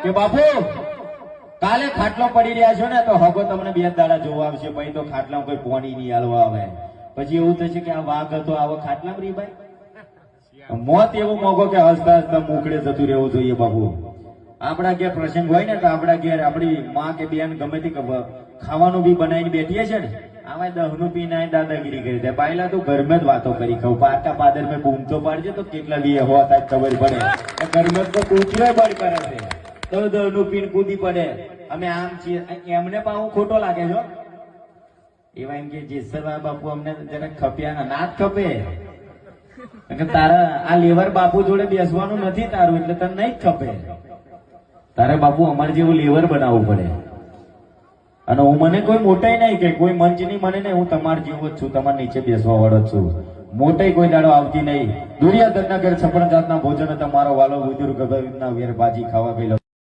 કે બાપુ કાલે ખાટલો પડી રહ્યા છો ને તો હગો તમને 2 દાડા જોવા આવશે, પછી તો ખાટલામાં કોઈ પોણી નહીં હાલવા આવે. પછી એવું થશે કે આ વાઘ હતો આવો ખાટલામાં રી ભાઈ. મોત એવું મોગો કે હસતા હસતા મોકળે જતું રહેવું જોઈએ બાપુ. આપણા ઘેર પ્રસંગ હોય ને તો આપણા ઘેર આપણી માં કે બેન ગમે તે ખાવાનું બી બનાવીને બેઠીએ છે ને, આમાં દહનું પીને દાદાગીરી કરી દે. બાયલા તો ઘરમાં જ વાતો કરી ખાવ, પાટા પાદર મેં બૂમ તો પાડજે તો કેટલા બી હોતા ખબર પડે. ઘરમાં તો કૂતરો બળ કરે છે, તો દહનું પીને કૂદી પડે. અમે આમ છીએ એમને પણ હું ખોટો લાગે છો એવા એમ કે જેસરવા બાપુ અમને જરા ખપ્યા ના જ ખપે. તારા આ લેવર બાપુ જોડે બેસવાનું નથી તારું એટલે તને નહીં જ ખપે. તારે બાપુ અમારે જેવું લેવર બનાવવું પડે. અને હું મને કોઈ મોટાઈ નહીં કે કોઈ મંચ નહીં મને નહીં, હું તમાર જેવો જ છું, તમારે નીચે બેસવા વાળો જ છું. મોટાઈ કોઈ દાડો આવતી નહીં. દુનિયા દરના ઘર છપણ જાતના ભોજન તમારો વાલો બુજુર્ગ ના વેર ભાજી ખાવા ગયેલો.